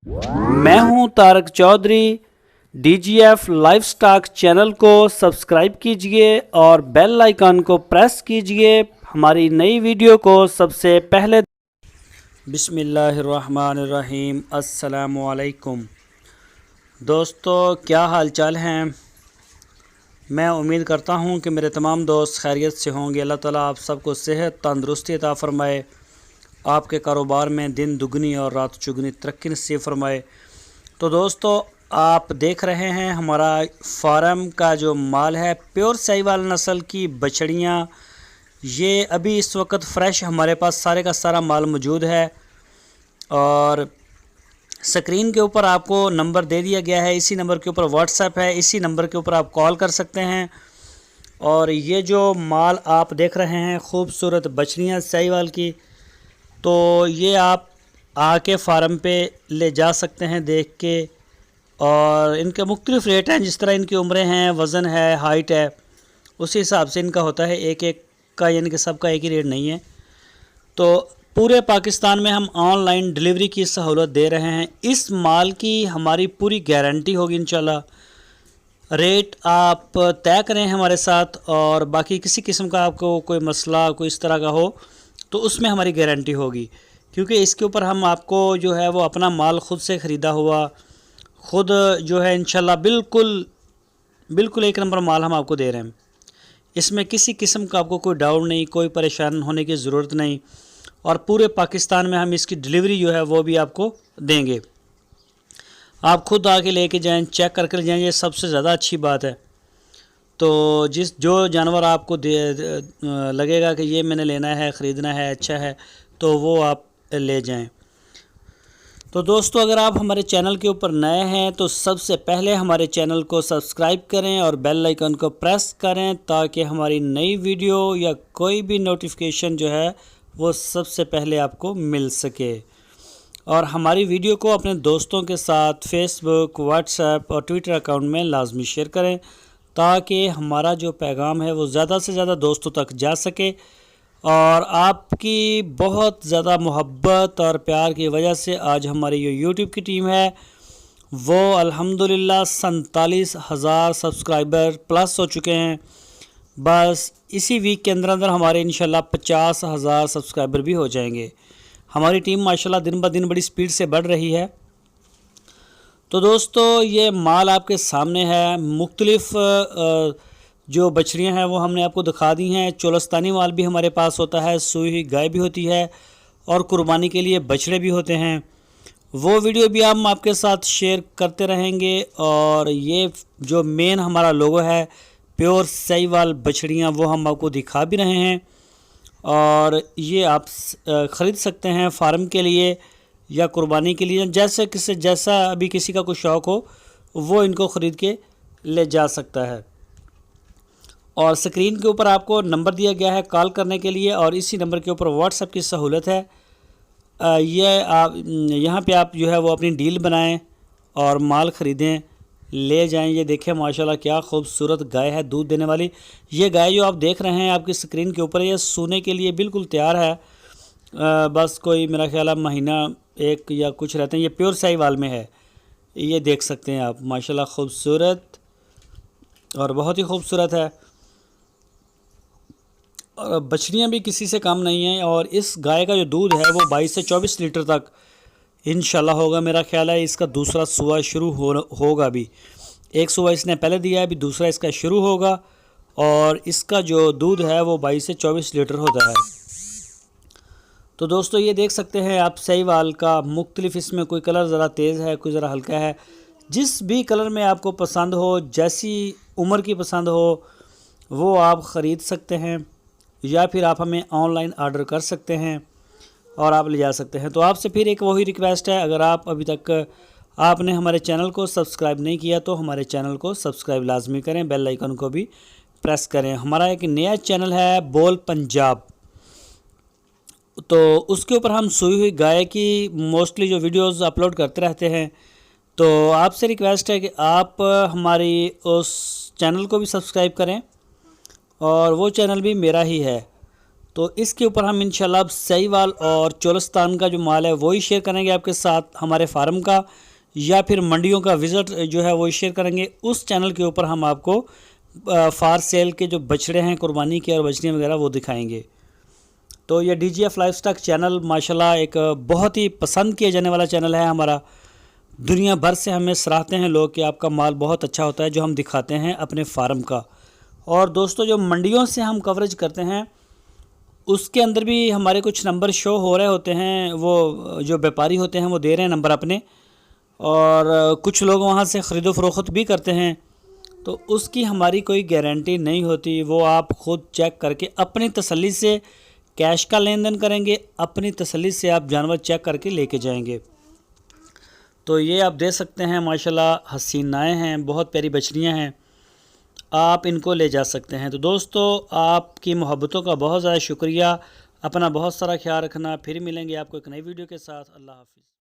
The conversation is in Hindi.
मैं हूं Tarak Chaudhary. DGF livestock channel को सब्सक्राइब कीजिए और बेल आइकन को प्रेस कीजिए हमारी नई वीडियो को सबसे पहले। बिस्मिल्लाहिर्रहमानिर्रहीम। अस्सलामुअलैकुम दोस्तों, क्या हाल चाल हैं। मैं उम्मीद करता हूं कि मेरे तमाम दोस्त खैरियत से होंगे। अल्लाह ताला आप सबको सेहत तंदुरुस्ती अता फ़रमाए, आपके कारोबार में दिन दुगनी और रात चुगनी तरक्की नसीब फरमाए। तो दोस्तों, आप देख रहे हैं हमारा फार्म का जो माल है, प्योर साहिवाल नस्ल की बछड़ियाँ। ये अभी इस वक्त फ़्रेश हमारे पास सारे का सारा माल मौजूद है और स्क्रीन के ऊपर आपको नंबर दे दिया गया है। इसी नंबर के ऊपर व्हाट्सएप है, इसी नंबर के ऊपर आप कॉल कर सकते हैं। और ये जो माल आप देख रहे हैं, खूबसूरत बछड़ियाँ साहिवाल की, तो ये आप आके फार्म पे ले जा सकते हैं देख के। और इनके मुख्तलिफ़ रेट हैं, जिस तरह इनकी उम्रें हैं, वज़न है, हाइट है, उसी हिसाब से इनका होता है। एक एक का यानी कि सबका एक ही रेट नहीं है। तो पूरे पाकिस्तान में हम ऑनलाइन डिलीवरी की सहूलत दे रहे हैं। इस माल की हमारी पूरी गारंटी होगी इंशाल्लाह। रेट आप तय करें हमारे साथ, और बाकी किसी किस्म का आपको कोई मसला कोई इस तरह का हो तो उसमें हमारी गारंटी होगी, क्योंकि इसके ऊपर हम आपको जो है वो अपना माल ख़ुद से ख़रीदा हुआ, ख़ुद जो है इंशाल्लाह बिल्कुल एक नंबर माल हम आपको दे रहे हैं। इसमें किसी किस्म का आपको कोई डाउट नहीं, कोई परेशान होने की ज़रूरत नहीं। और पूरे पाकिस्तान में हम इसकी डिलीवरी जो है वो भी आपको देंगे। आप खुद आके लेके जाएं, चेक करके ले जाएं, ये सबसे ज़्यादा अच्छी बात है। तो जो जानवर आपको लगेगा कि ये मैंने लेना है, ख़रीदना है, अच्छा है, तो वो आप ले जाएं। तो दोस्तों, अगर आप हमारे चैनल के ऊपर नए हैं तो सबसे पहले हमारे चैनल को सब्सक्राइब करें और बेल आइकन को प्रेस करें, ताकि हमारी नई वीडियो या कोई भी नोटिफिकेशन जो है वो सबसे पहले आपको मिल सके। और हमारी वीडियो को अपने दोस्तों के साथ फेसबुक, व्हाट्सएप और ट्विटर अकाउंट में लाजमी शेयर करें, ताकि हमारा जो पैगाम है वो ज़्यादा से ज़्यादा दोस्तों तक जा सके। और आपकी बहुत ज़्यादा मोहब्बत और प्यार की वजह से आज हमारी जो यूट्यूब की टीम है वो अल्हम्दुलिल्लाह 47,000 सब्सक्राइबर प्लस हो चुके हैं। बस इसी वीक के अंदर अंदर हमारे इंशाल्लाह 50,000 सब्सक्राइबर भी हो जाएंगे। हमारी टीम माशाल्लाह दिन ब दिन बड़ी स्पीड से बढ़ रही है। तो दोस्तों, ये माल आपके सामने है। मुख्तलिफ़ जो बछड़ियाँ हैं वो हमने आपको दिखा दी हैं। चोलस्तानी माल भी हमारे पास होता है, सूई हुई गाय भी होती है, और कुर्बानी के लिए बछड़े भी होते हैं। वो वीडियो भी हम आपके साथ शेयर करते रहेंगे। और ये जो मेन हमारा लोगो है, प्योर साहिवाल बछड़ियाँ, वो हम आपको दिखा भी रहे हैं। और ये आप ख़रीद सकते हैं फार्म के लिए या कुर्बानी के लिए, जैसा अभी किसी का कोई शौक़ हो वो इनको ख़रीद के ले जा सकता है। और स्क्रीन के ऊपर आपको नंबर दिया गया है कॉल करने के लिए, और इसी नंबर के ऊपर व्हाट्सएप की सहूलत है। ये आप यहाँ पे आप जो है वो अपनी डील बनाएं और माल ख़रीदें, ले जाएं। ये देखें माशाल्लाह क्या खूबसूरत गाय है, दूध देने वाली। ये गाय जो आप देख रहे हैं आपकी स्क्रीन के ऊपर, ये सूने के लिए बिल्कुल तैयार है। बस कोई मेरा ख्याल है महीना एक या कुछ रहते हैं। ये प्योर साहिवाल में है, ये देख सकते हैं आप, माशाल्लाह खूबसूरत और बहुत ही खूबसूरत है। और बछड़ियाँ भी किसी से कम नहीं हैं। और इस गाय का जो दूध है वो 22 से 24 लीटर तक इंशाल्लाह होगा। मेरा ख्याल है इसका दूसरा सुबह शुरू होगा भी। एक सुबह इसने पहले दिया है, अभी दूसरा इसका शुरू होगा। और इसका जो दूध है वो 22 से 24 लीटर होता है। तो दोस्तों, ये देख सकते हैं आप साहिवाल का मुख्तलिफ, इसमें कोई कलर ज़रा तेज़ है, कोई ज़रा हल्का है। जिस भी कलर में आपको पसंद हो, जैसी उम्र की पसंद हो, वो आप ख़रीद सकते हैं, या फिर आप हमें ऑनलाइन ऑर्डर कर सकते हैं और आप ले जा सकते हैं। तो आपसे फिर एक वही रिक्वेस्ट है, अगर आप अभी तक आपने हमारे चैनल को सब्सक्राइब नहीं किया तो हमारे चैनल को सब्सक्राइब लाजमी करें, बेल आइकन को भी प्रेस करें। हमारा एक नया चैनल है बोल पंजाब, तो उसके ऊपर हम सूई हुई गाय की मोस्टली जो वीडियोस अपलोड करते रहते हैं। तो आपसे रिक्वेस्ट है कि आप हमारी उस चैनल को भी सब्सक्राइब करें, और वो चैनल भी मेरा ही है। तो इसके ऊपर हम इंशाल्लाह अब सहीवाल और चोलिस्तान का जो माल है वही शेयर करेंगे आपके साथ, हमारे फार्म का या फिर मंडियों का विज़िट जो है वही शेयर करेंगे। उस चैनल के ऊपर हम आपको फार सेल के जो बछड़े हैं कुर्बानी के और बछड़ियाँ वगैरह वो दिखाएंगे। तो ये DGF लाइफस्टॉक चैनल माशाल्लाह एक बहुत ही पसंद किया जाने वाला चैनल है हमारा। दुनिया भर से हमें सराहते हैं लोग कि आपका माल बहुत अच्छा होता है जो हम दिखाते हैं अपने फार्म का। और दोस्तों जो मंडियों से हम कवरेज करते हैं उसके अंदर भी हमारे कुछ नंबर शो हो रहे होते हैं, वो जो व्यापारी होते हैं वो दे रहे हैं नंबर अपने, और कुछ लोग वहाँ से ख़रीदो फ़रोख्त भी करते हैं। तो उसकी हमारी कोई गारंटी नहीं होती, वो आप ख़ुद चेक करके अपनी तसल्ली से कैश का लेन देन करेंगे, अपनी तसल्ली से आप जानवर चेक करके लेके जाएंगे। तो ये आप देख सकते हैं माशाल्लाह हसीनाएँ हैं, बहुत प्यारी बछड़ियाँ हैं, आप इनको ले जा सकते हैं। तो दोस्तों आपकी मोहब्बतों का बहुत ज़्यादा शुक्रिया, अपना बहुत सारा ख्याल रखना। फिर मिलेंगे आपको एक नई वीडियो के साथ। अल्लाह हाफ़िज़।